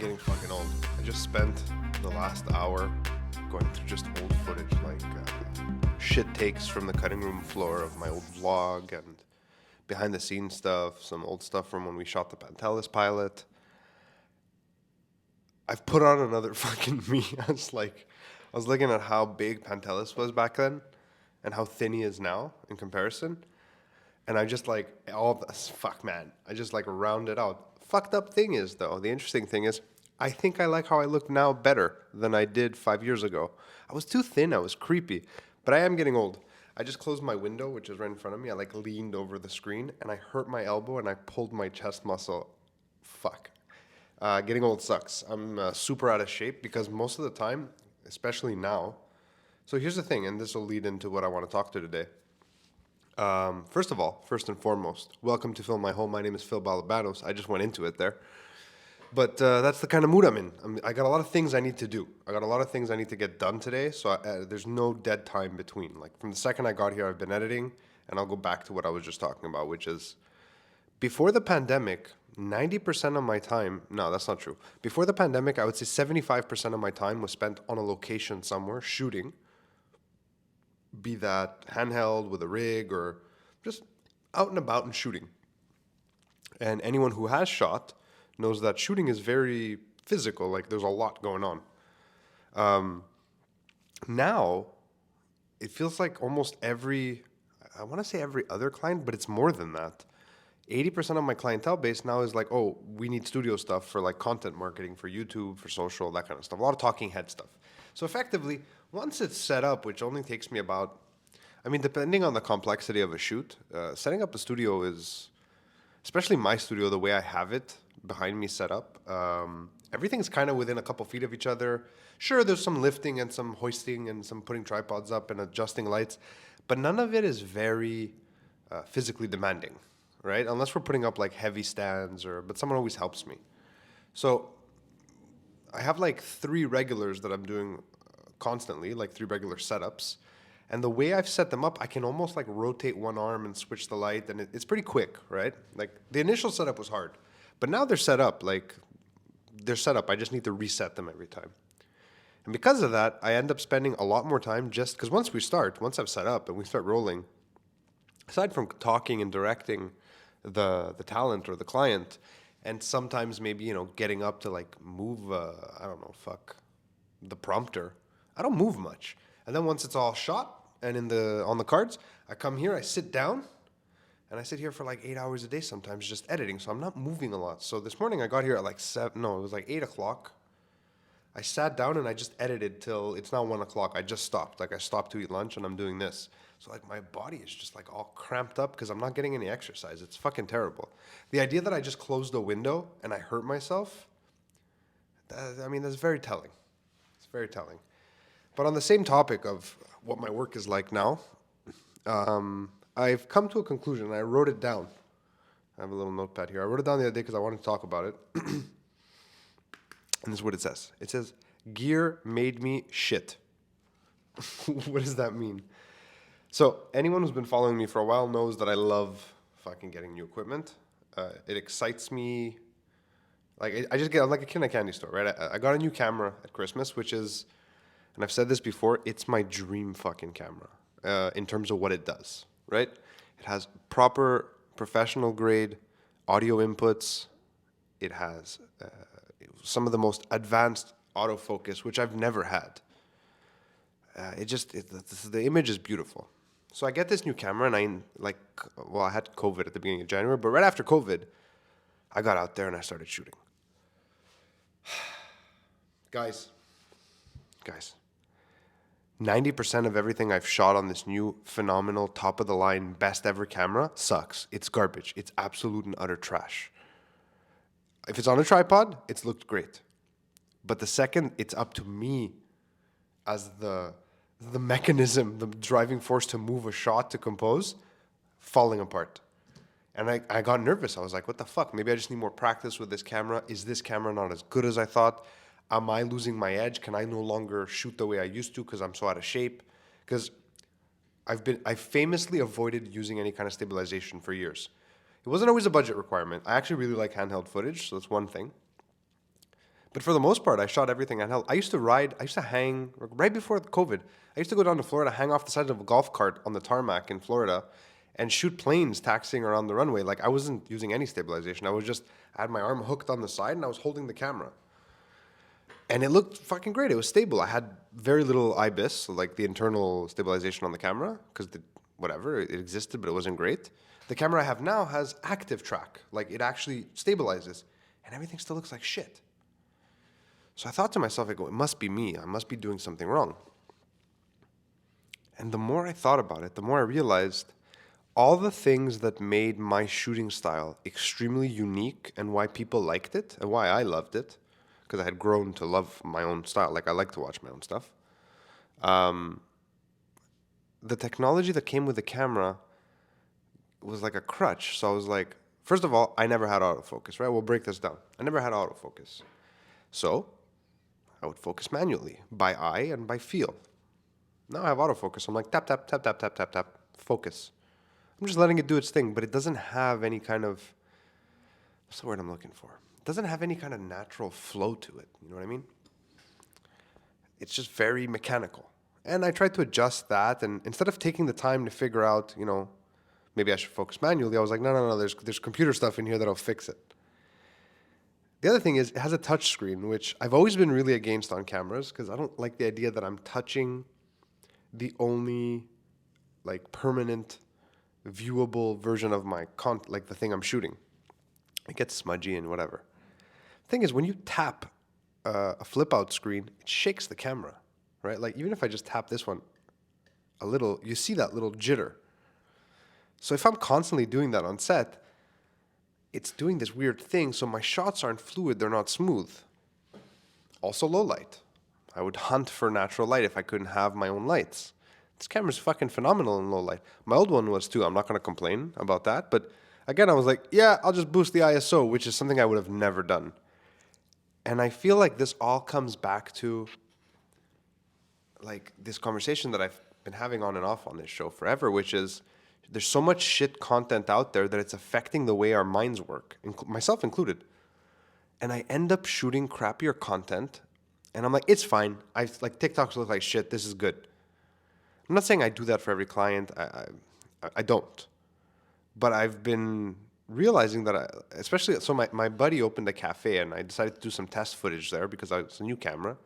getting fucking old. I just spent the last hour going through just old footage, like shit takes from the cutting room floor of my old vlog and behind the scenes stuff, some old stuff from when we shot the Pantelis pilot. I've put on another fucking me. I was looking at how big Pantelis was back then and how thin he is now in comparison. And I just like, all this, fuck man, I just like round it out. Fucked up thing is though, the interesting thing is, I think I like how I look now better than I did 5 years ago. I was too thin, I was creepy, but I am getting old. I just closed my window, which is right in front of me. I like leaned over the screen and I hurt my elbow and I pulled my chest muscle. Fuck. Getting old sucks. I'm super out of shape because most of the time, especially now. So here's the thing, and this will lead into what I want to talk to today. First of all, first and foremost, welcome to Film My Home. My name is Phil Balabanos. I just went into it there. But that's the kind of mood I'm in. I got a lot of things I need to do. I got a lot of things I need to get done today, so there's no dead time between. Like from the second I got here, I've been editing, and I'll go back to what I was just talking about, which is before the pandemic, 90% of my time, no, that's not true. Before the pandemic, I would say 75% of my time was spent on a location somewhere shooting, be that handheld with a rig or just out and about and shooting. And anyone who has shot knows that shooting is very physical, like there's a lot going on. Now, it feels like almost I want to say every other client, but it's more than that. 80% of my clientele base now is like, oh, we need studio stuff for like content marketing, for YouTube, for social, that kind of stuff. A lot of talking head stuff. So effectively, once it's set up, which only takes me about, I mean, depending on the complexity of a shoot, setting up a studio is, especially my studio, the way I have it behind me set up, everything's kind of within a couple feet of each other. Sure, there's some lifting and some hoisting and some putting tripods up and adjusting lights, but none of it is very physically demanding, right? Unless we're putting up like heavy stands but someone always helps me. So I have like 3 regulars that I'm doing constantly, like 3 regular setups. And the way I've set them up, I can almost like rotate one arm and switch the light, and it's pretty quick, right? Like the initial setup was hard, but now they're set up. Like they're set up. I just need to reset them every time. And because of that, I end up spending a lot more time just because once I've set up and we start rolling, aside from talking and directing the talent or the client, and sometimes maybe, getting up to like move, the prompter, I don't move much. And then once it's all shot and on the cards, I come here, I sit down, and I sit here for like 8 hours a day sometimes just editing. So I'm not moving a lot. So this morning I got here at like 8 o'clock. I sat down and I just edited till it's now 1 o'clock. I just stopped. Like I stopped to eat lunch and I'm doing this. So like my body is just like all cramped up because I'm not getting any exercise. It's fucking terrible. The idea that I just closed a window and I hurt myself, that's very telling. It's very telling. But on the same topic of what my work is like now, I've come to a conclusion, and I wrote it down. I have a little notepad here. I wrote it down the other day because I wanted to talk about it. And this is what it says. It says, gear made me shit. What does that mean? So anyone who's been following me for a while knows that I love fucking getting new equipment. It excites me. Like, I'm like a kid in a candy store, right? I got a new camera at Christmas, which is, and I've said this before, it's my dream fucking camera in terms of what it does, right? It has proper professional grade audio inputs. It has some of the most advanced autofocus, which I've never had. The image is beautiful. So I get this new camera and I had COVID at the beginning of January, but right after COVID, I got out there and I started shooting. Guys, 90% of everything I've shot on this new phenomenal top of the line best ever camera sucks. It's garbage. It's absolute and utter trash. If it's on a tripod, it's looked great. But the second it's up to me as the mechanism, the driving force to move a shot, to compose, falling apart. And I got nervous. I was like, what the fuck? Maybe I just need more practice with this camera. Is this camera not as good as I thought? Am I losing my edge? Can I no longer shoot the way I used to because I'm so out of shape? Because I famously avoided using any kind of stabilization for years. It wasn't always a budget requirement. I actually really like handheld footage, so that's one thing. But for the most part, I shot everything handheld. I used to hang, right before COVID, I used to go down to Florida, hang off the side of a golf cart on the tarmac in Florida and shoot planes taxiing around the runway. Like I wasn't using any stabilization. I had my arm hooked on the side and I was holding the camera. And it looked fucking great. It was stable. I had very little IBIS, so like the internal stabilization on the camera, because whatever, it existed, but it wasn't great. The camera I have now has active track. Like it actually stabilizes and everything still looks like shit. So I thought to myself, I go, it must be me. I must be doing something wrong. And the more I thought about it, the more I realized all the things that made my shooting style extremely unique and why people liked it and why I loved it, because I had grown to love my own style. Like I like to watch my own stuff. The technology that came with the camera was like a crutch. So I was like, first of all, I never had autofocus, right? We'll break this down. I never had autofocus. So I would focus manually by eye and by feel. Now I have autofocus. I'm like tap, tap, tap, tap, tap, tap, tap, focus. I'm just letting it do its thing, but it doesn't have any kind of, what's the word I'm looking for? It doesn't have any kind of natural flow to it. You know what I mean? It's just very mechanical. And I tried to adjust that. And instead of taking the time to figure out, maybe I should focus manually, I was like, no, there's computer stuff in here that'll fix it. The other thing is it has a touch screen, which I've always been really against on cameras because I don't like the idea that I'm touching the only like permanent viewable version of my like the thing I'm shooting. It gets smudgy and whatever. The thing is when you tap a flip out screen, it shakes the camera, right? Like even if I just tap this one a little, you see that little jitter. So if I'm constantly doing that on set, it's doing this weird thing, so my shots aren't fluid, they're not smooth. Also low light. I would hunt for natural light if I couldn't have my own lights. This camera's fucking phenomenal in low light. My old one was too, I'm not gonna complain about that, but again, I was like, yeah, I'll just boost the ISO, which is something I would have never done. And I feel like this all comes back to like this conversation that I've been having on and off on this show forever, which is there's so much shit content out there that it's affecting the way our minds work, myself included. And I end up shooting crappier content, and I'm like, it's fine. Like TikToks look like shit. This is good. I'm not saying I do that for every client. I don't. But I've been realizing that, especially, so my buddy opened a cafe, and I decided to do some test footage there because it's a new camera.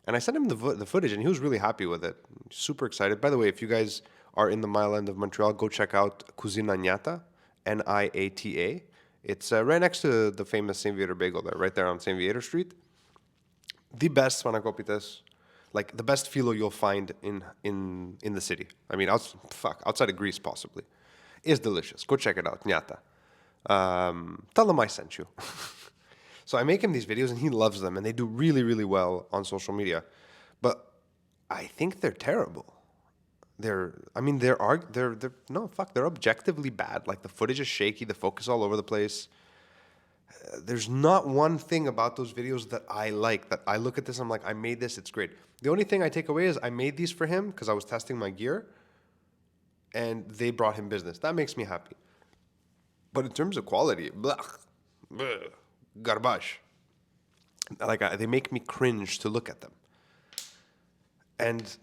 And I sent him the footage, and he was really happy with it. Super excited. By the way, if you guys are in the Mile End of Montreal, go check out Cucina Niata, Niata. It's right next to the famous Saint Viator Bagel there, right there on Saint Viator Street. The best panacopitas, like the best filo you'll find in the city. I mean, outside of Greece possibly. It's delicious. Go check it out, Niata. Tell them I sent you. So I make him these videos and he loves them and they do really, really well on social media. But I think they're terrible. They're objectively bad. Like the footage is shaky, the focus all over the place. There's not one thing about those videos that I like, that I look at this, I'm like, I made this, it's great. The only thing I take away is I made these for him because I was testing my gear and they brought him business. That makes me happy. But in terms of quality, garbage. Like they make me cringe to look at them. And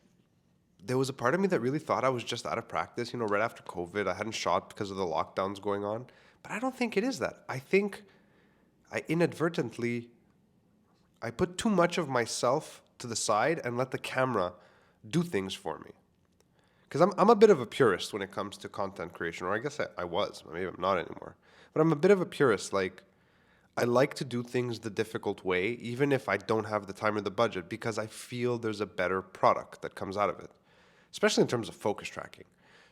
there was a part of me that really thought I was just out of practice, right after COVID. I hadn't shot because of the lockdowns going on. But I don't think it is that. I think I put too much of myself to the side and let the camera do things for me. Because I'm a bit of a purist when it comes to content creation, or I guess I was. Maybe I'm not anymore. But I'm a bit of a purist. Like, I like to do things the difficult way, even if I don't have the time or the budget, because I feel there's a better product that comes out of it. Especially in terms of focus tracking.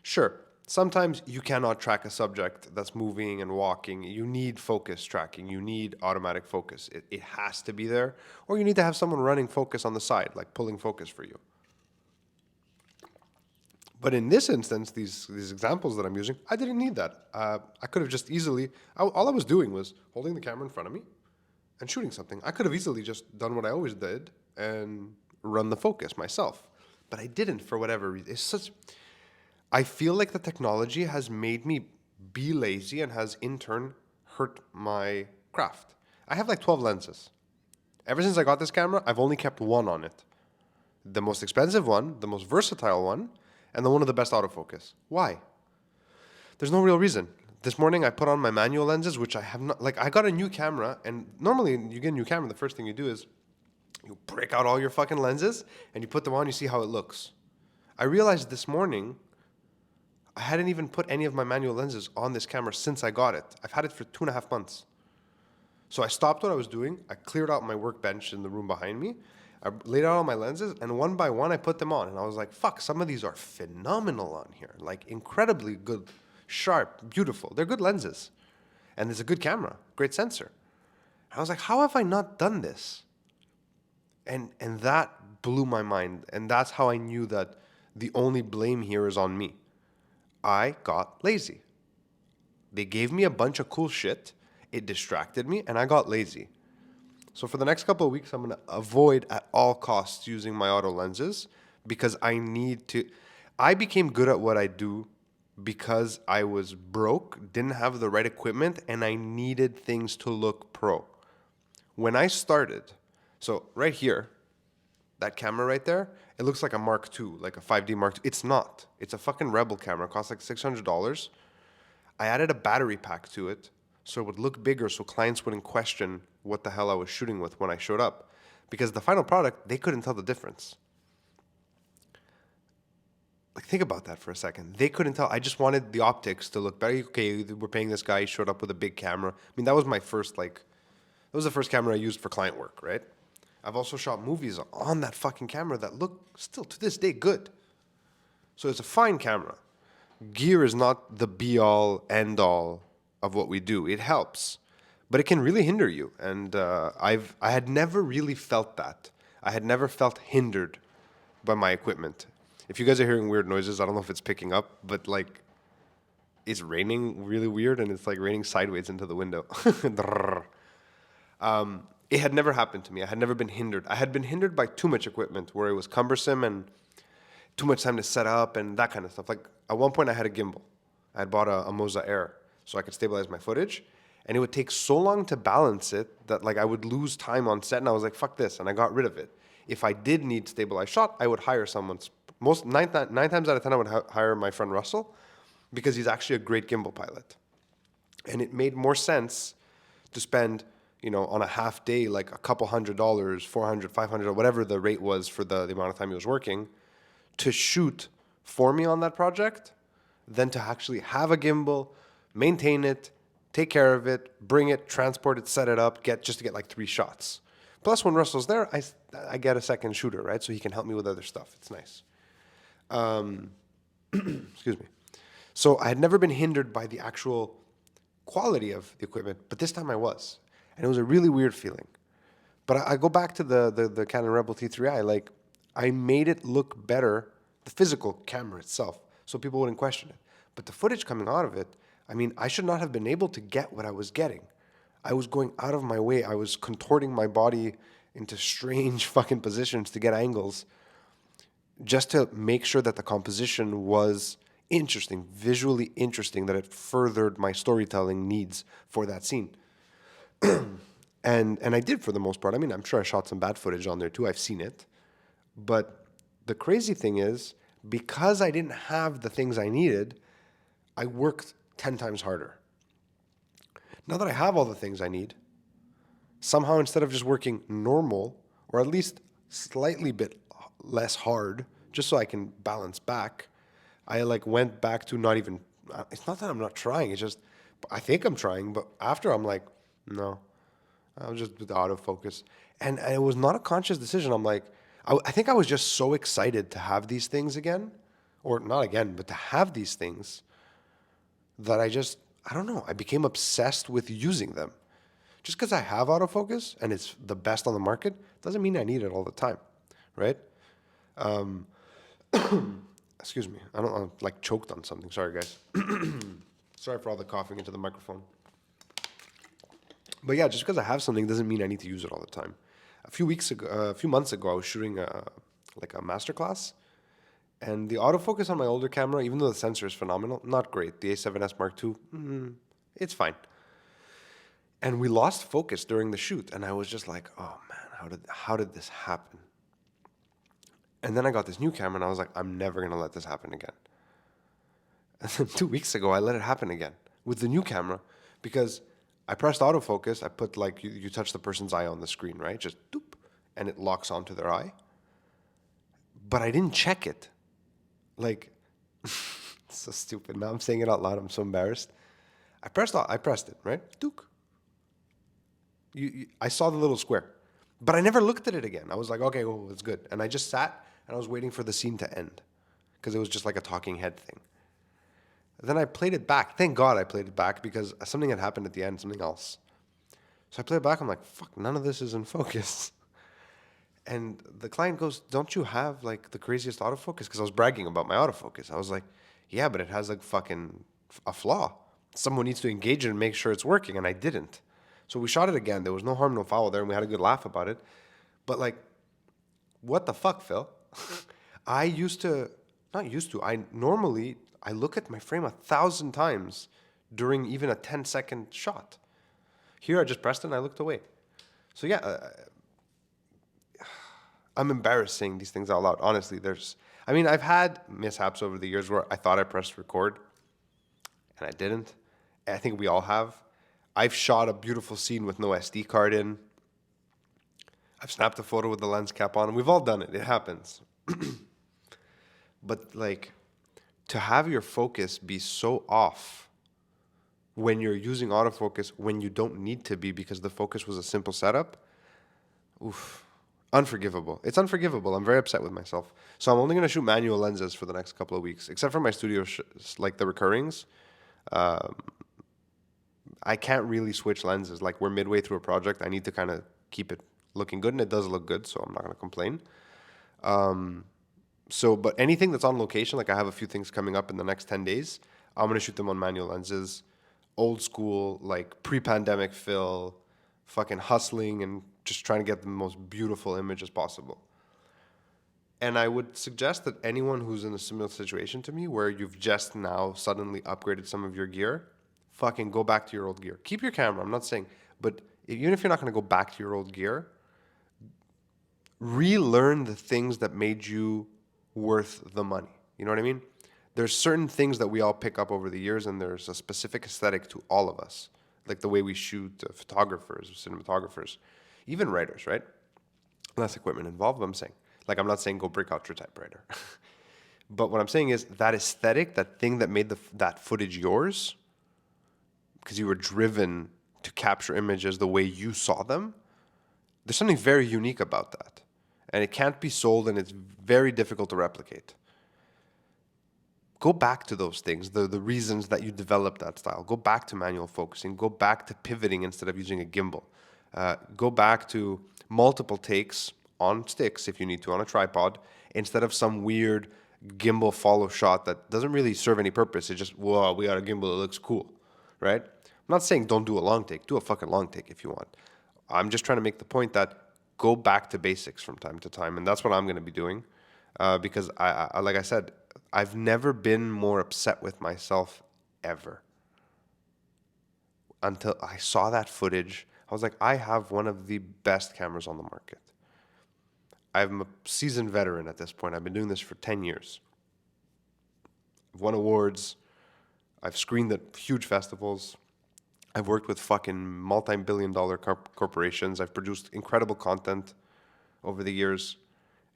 Sure, sometimes you cannot track a subject that's moving and walking. You need focus tracking. You need automatic focus. It has to be there. Or you need to have someone running focus on the side, like pulling focus for you. But in this instance, these examples that I'm using, I didn't need that. I could have just easily, all I was doing was holding the camera in front of me and shooting something. I could have easily just done what I always did and run the focus myself. But I didn't for whatever reason. I feel like the technology has made me be lazy and has in turn hurt my craft. I have like 12 lenses. Ever since I got this camera, I've only kept one on it. The most expensive one, the most versatile one, and the one with the best autofocus. Why? There's no real reason. This morning I put on my manual lenses, which I have not, like I got a new camera, and normally you get a new camera, the first thing you do is you break out all your fucking lenses and you put them on, you see how it looks. I realized this morning I hadn't even put any of my manual lenses on this camera since I got it. I've had it for 2.5 months. So I stopped what I was doing. I cleared out my workbench in the room behind me. I laid out all my lenses, and one by one I put them on. And I was like, fuck, some of these are phenomenal on here. Like incredibly good, sharp, beautiful. They're good lenses. And it's a good camera, great sensor. I was like, how have I not done this? And that blew my mind. And that's how I knew that the only blame here is on me. I got lazy. They gave me a bunch of cool shit. It distracted me, and I got lazy. So for the next couple of weeks, I'm going to avoid at all costs using my auto lenses because I need to. I became good at what I do because I was broke, didn't have the right equipment, and I needed things to look pro. When I started, so right here, that camera right there, it looks like a Mark II, like a 5D Mark II. It's not. It's a fucking Rebel camera. It costs like $600. I added a battery pack to it so it would look bigger so clients wouldn't question what the hell I was shooting with when I showed up. Because the final product, they couldn't tell the difference. Like, think about that for a second. They couldn't tell. I just wanted the optics to look better. Okay, we're paying this guy. He showed up with a big camera. I mean, that was my first, that was the first camera I used for client work, right? I've also shot movies on that fucking camera that look still to this day good. So it's a fine camera. Gear is not the be-all, end-all of what we do. It helps, but it can really hinder you. And I had never really felt that. I had never felt hindered by my equipment. If you guys are hearing weird noises, I don't know if it's picking up, but like it's raining really weird, and it's like raining sideways into the window. It had never happened to me. I had never been hindered. I had been hindered by too much equipment where it was cumbersome and too much time to set up and that kind of stuff. Like at one point I had a gimbal. I had bought a Moza Air so I could stabilize my footage, and it would take so long to balance it that like I would lose time on set, and I was like, fuck this, and I got rid of it. If I did need stabilized shot, I would hire someone. Nine times out of 10 I would hire my friend Russell because he's actually a great gimbal pilot. And it made more sense to spend, on a half day, like a couple $100, $400, $500, or whatever the rate was for the amount of time he was working, to shoot for me on that project, than to actually have a gimbal, maintain it, take care of it, bring it, transport it, set it up, just to get like 3 shots. Plus, when Russell's there, I get a second shooter, right? So he can help me with other stuff. It's nice. Excuse me. So I had never been hindered by the actual quality of the equipment, but this time I was. And it was a really weird feeling. But I go back to the Canon Rebel T3i. Like, I made it look better, the physical camera itself, so people wouldn't question it. But the footage coming out of it, I mean, I should not have been able to get what I was getting. I was going out of my way. I was contorting my body into strange fucking positions to get angles just to make sure that the composition was interesting, visually interesting, that it furthered my storytelling needs for that scene. And I did for the most part. I mean, I'm sure I shot some bad footage on there too. I've seen it. But the crazy thing is, because I didn't have the things I needed, I worked 10 times harder. Now that I have all the things I need, somehow instead of just working normal, or at least slightly bit less hard, just so I can balance back, I went back to not even, it's not that I'm not trying, it's just, I think I'm trying, but after I'm like, no, I was just with the autofocus. And it was not a conscious decision. I'm like, I think I was just so excited to have these things again, or not again, but to have these things, that I don't know, I became obsessed with using them. Just because I have autofocus and it's the best on the market doesn't mean I need it all the time, right? Excuse me, I'm choked on something. Sorry, guys. Sorry for all the coughing into the microphone. But yeah, just because I have something doesn't mean I need to use it all the time. A few months ago, I was shooting a masterclass, and the autofocus on my older camera, even though the sensor is phenomenal, not great. The A7S Mark II, it's fine. And we lost focus during the shoot, and I was just like, oh man, how did this happen? And then I got this new camera and I was like, I'm never going to let this happen again. And then 2 weeks ago, I let it happen again with the new camera because I pressed autofocus. I put like, you touch the person's eye on the screen, right? Just doop, and it locks onto their eye. But I didn't check it. Like, it's so stupid. Now I'm saying it out loud. I'm so embarrassed. I pressed it, right? Dook. I saw the little square. But I never looked at it again. I was like, okay, well, it's good. And I just sat and I was waiting for the scene to end because it was just like a talking head thing. Then I played it back. Thank God I played it back because something had happened at the end, something else. So I played it back. I'm like, fuck, none of this is in focus. And the client goes, don't you have like the craziest autofocus? Because I was bragging about my autofocus. I was like, yeah, but it has like fucking a flaw. Someone needs to engage it and make sure it's working. And I didn't. So we shot it again. There was no harm, no foul there. And we had a good laugh about it. But like, what the fuck, Phil? I look at my frame 1,000 times during even a 10-second shot. Here I just pressed it and I looked away. So yeah, I'm embarrassed saying these things out loud. Honestly, I've had mishaps over the years where I thought I pressed record and I didn't. I think we all have. I've shot a beautiful scene with no SD card in. I've snapped a photo with the lens cap on. We've all done it. It happens. But like, to have your focus be so off when you're using autofocus when you don't need to be because the focus was a simple setup, oof, unforgivable. It's unforgivable. I'm very upset with myself. So I'm only going to shoot manual lenses for the next couple of weeks, except for my studio, like the recurrings. I can't really switch lenses. Like we're midway through a project. I need to kind of keep it looking good, and it does look good, so I'm not going to complain. But anything that's on location, like I have a few things coming up in the next 10 days, I'm going to shoot them on manual lenses, old school, like pre-pandemic Phil, fucking hustling and just trying to get the most beautiful image as possible. And I would suggest that anyone who's in a similar situation to me, where you've just now suddenly upgraded some of your gear, fucking go back to your old gear. Keep your camera, I'm not saying, but even if you're not going to go back to your old gear, relearn the things that made you worth the money. You know what I mean? There's certain things that we all pick up over the years, and there's a specific aesthetic to all of us, like the way we shoot, photographers, cinematographers, even writers, right? Less equipment involved, but I'm saying. Like, I'm not saying go break out your typewriter. But what I'm saying is that aesthetic, that thing that made that footage yours, because you were driven to capture images the way you saw them, there's something very unique about that. And it can't be sold, and it's very difficult to replicate. Go back to those things, the reasons that you developed that style. Go back to manual focusing. Go back to pivoting instead of using a gimbal. Go back to multiple takes on sticks, if you need to, on a tripod, instead of some weird gimbal follow shot that doesn't really serve any purpose. It's just, whoa, we got a gimbal, it looks cool, right? I'm not saying don't do a long take. Do a fucking long take if you want. I'm just trying to make the point that go back to basics from time to time, and that's what I'm going to be doing, because I like I said, I've never been more upset with myself ever. Until I saw that footage, I was like, I have one of the best cameras on the market. I'm a seasoned veteran at this point. I've been doing this for 10 years. I've won awards. I've screened at huge festivals. I've worked with fucking multi-billion-dollar corporations. I've produced incredible content over the years.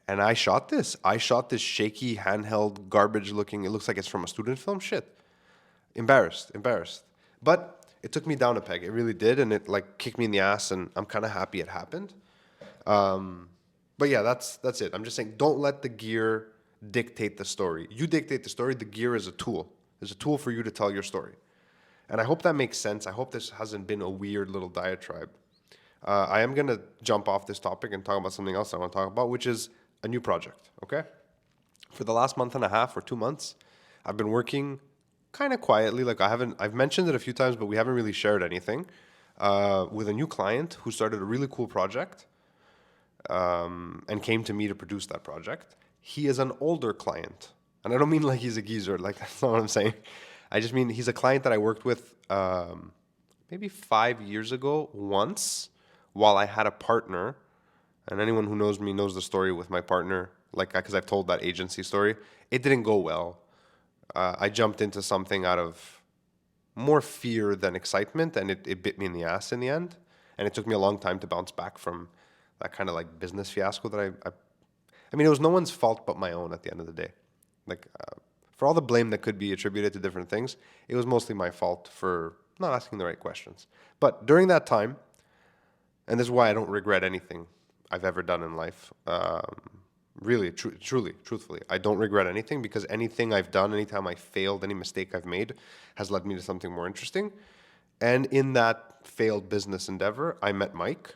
And I shot this. I shot this shaky, handheld, garbage-looking, it looks like it's from a student film. Shit. Embarrassed. But it took me down a peg. It really did, and it like kicked me in the ass, and I'm kind of happy it happened. But yeah, that's it. I'm just saying, don't let the gear dictate the story. You dictate the story. The gear is a tool. It's a tool for you to tell your story. And I hope that makes sense. I hope this hasn't been a weird little diatribe. I am going to jump off this topic and talk about something else I want to talk about, which is a new project, okay? For the last month and a half or 2 months, I've been working kind of quietly. Like I've mentioned it a few times, but we haven't really shared anything, with a new client who started a really cool project, and came to me to produce that project. He is an older client. And I don't mean like he's a geezer. Like, that's not what I'm saying. I just mean he's a client that I worked with maybe 5 years ago once while I had a partner And anyone who knows me knows the story with my partner, like, because I've told that agency story. It didn't go well. I jumped into something out of more fear than excitement, and it bit me in the ass in the end. And it took me a long time to bounce back from that kind of like business fiasco that I mean, it was no one's fault but my own at the end of the day. Like, for all the blame that could be attributed to different things, it was mostly my fault for not asking the right questions. But during that time, and this is why I don't regret anything I've ever done in life. Really, truly, truthfully, I don't regret anything, because anything I've done, anytime I failed, any mistake I've made, has led me to something more interesting. And in that failed business endeavor, I met Mike.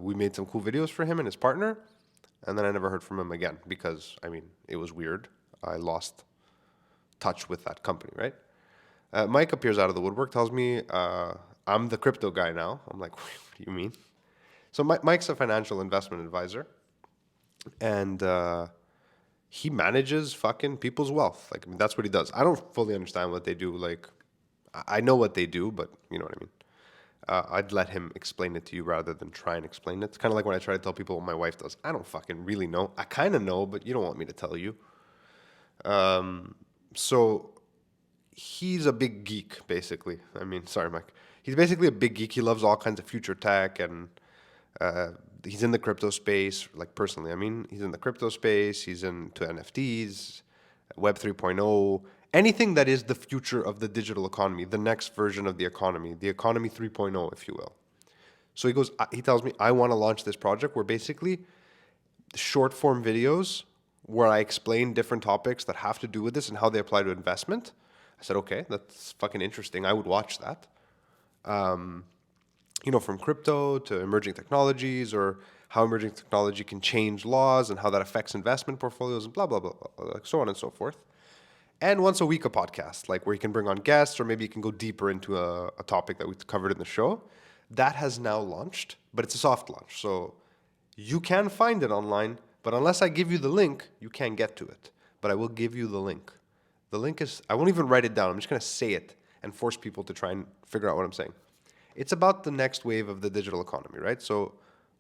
We made some cool videos for him and his partner, and then I never heard from him again because, I mean, it was weird. I lost touch with that company, right? Mike appears out of the woodwork, tells me I'm the crypto guy now. I'm like, what do you mean? So Mike's a financial investment advisor, and he manages fucking people's wealth. Like, I mean, that's what he does. I don't fully understand what they do. Like, I know what they do, but you know what I mean. I'd let him explain it to you rather than try and explain it. It's kind of like when I try to tell people what my wife does. I don't fucking really know. I kind of know, but you don't want me to tell you. So he's a big geek, basically. I mean, sorry, Mike. He's basically a big geek. He loves all kinds of future tech, and he's in the crypto space, like personally. I mean, he's in the crypto space. He's into NFTs, Web 3.0, anything that is the future of the digital economy, the next version of the economy 3.0, if you will. So he tells me, I want to launch this project where basically short form videos where I explain different topics that have to do with this and how they apply to investment. I said, okay, that's fucking interesting. I would watch that. From crypto to emerging technologies, or how emerging technology can change laws and how that affects investment portfolios, and blah, blah, blah, blah, like so on and so forth. And once a week, a podcast, like where you can bring on guests, or maybe you can go deeper into a topic that we covered in the show. That has now launched, but it's a soft launch. So you can find it online, but unless I give you the link, you can't get to it. But I will give you the link. The link is, I won't even write it down. I'm just going to say it and force people to try and figure out what I'm saying. It's about the next wave of the digital economy, right? So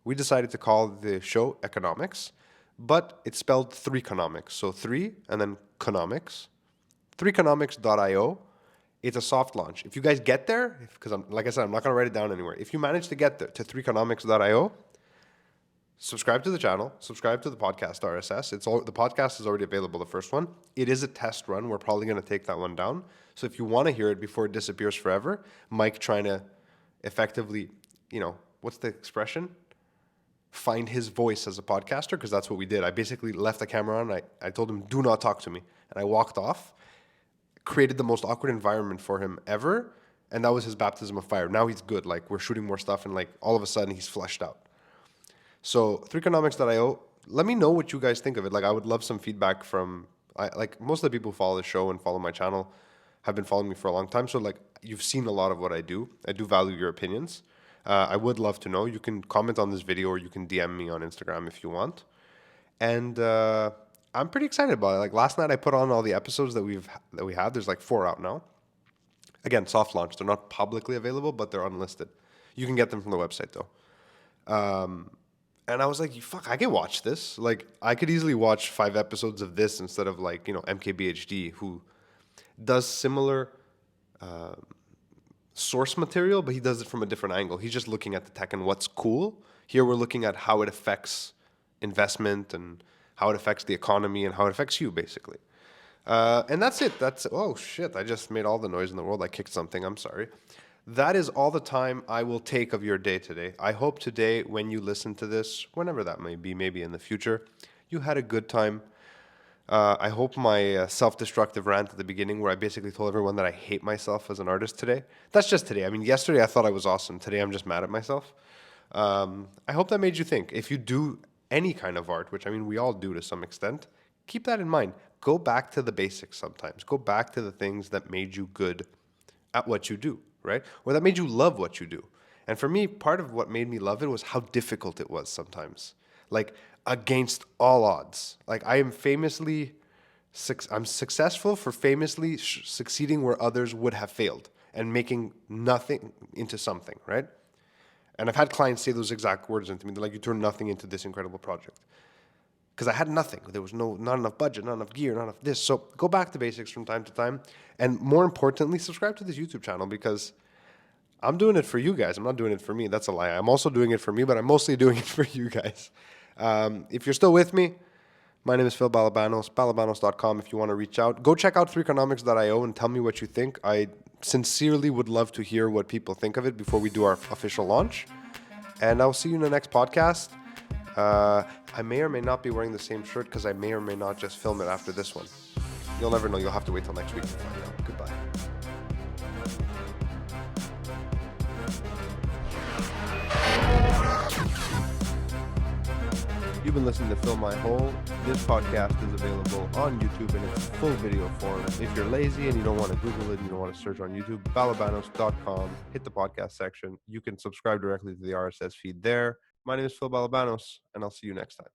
we decided to call the show Economics, but it's spelled Threeconomics. So three and then Conomics. Threeconomics.io. It's a soft launch. If you guys get there, because like I said, I'm not going to write it down anywhere. If you manage to get there to threeconomics.io, subscribe to the channel, subscribe to the podcast RSS. The podcast is already available, the first one. It is a test run. We're probably going to take that one down. So if you want to hear it before it disappears forever, Mike trying to effectively, what's the expression? Find his voice as a podcaster, because that's what we did. I basically left the camera on. I told him, do not talk to me. And I walked off, created the most awkward environment for him ever. And that was his baptism of fire. Now he's good. Like, we're shooting more stuff, and like all of a sudden he's fleshed out. So threeconomics.io, let me know what you guys think of it. Like, I would love some feedback from, like, most of the people who follow the show and follow my channel have been following me for a long time. So like, you've seen a lot of what I do. I do value your opinions. I would love to know. You can comment on this video, or you can DM me on Instagram if you want. And I'm pretty excited about it. Like, last night I put on all the episodes that we had. There's like 4 out now. Again, soft launch. They're not publicly available, but they're unlisted. You can get them from the website though. And I was like, fuck, I can watch this. Like, I could easily watch 5 episodes of this instead of like, MKBHD, who does similar source material, but he does it from a different angle. He's just looking at the tech and what's cool. Here we're looking at how it affects investment and how it affects the economy and how it affects you, basically. And that's it. Oh shit, I just made all the noise in the world. I kicked something. I'm sorry. That is all the time I will take of your day today. I hope today, when you listen to this, whenever that may be, maybe in the future, you had a good time. I hope my self-destructive rant at the beginning, where I basically told everyone that I hate myself as an artist today, that's just today. I mean, yesterday I thought I was awesome. Today I'm just mad at myself. I hope that made you think. If you do any kind of art, which I mean we all do to some extent, keep that in mind. Go back to the basics sometimes. Go back to the things that made you good at what you do, right? Or that made you love what you do. And for me, part of what made me love it was how difficult it was sometimes. Like, against all odds. Like, I'm successful for famously succeeding where others would have failed, and making nothing into something, right? And I've had clients say those exact words into me. They're like, you turned nothing into this incredible project. Because I had nothing. There was not enough budget, not enough gear, not enough this. So go back to basics from time to time. And more importantly, subscribe to this YouTube channel because I'm doing it for you guys. I'm not doing it for me. That's a lie. I'm also doing it for me, but I'm mostly doing it for you guys. If you're still with me, my name is Phil Balabanos, balabanos.com if you want to reach out. Go check out 3economics.io and tell me what you think. I sincerely would love to hear what people think of it before we do our official launch. And I'll see you in the next podcast. I may or may not be wearing the same shirt because I may or may not just film it after this one. You'll never know. You'll have to wait till next week to find out. Goodbye. You've been listening to Fill My Hole. This podcast is available on YouTube in its full video form. If you're lazy and you don't want to Google it and you don't want to search on YouTube, balabanos.com, hit the podcast section. You can subscribe directly to the RSS feed there. My name is Phil Balabanos, and I'll see you next time.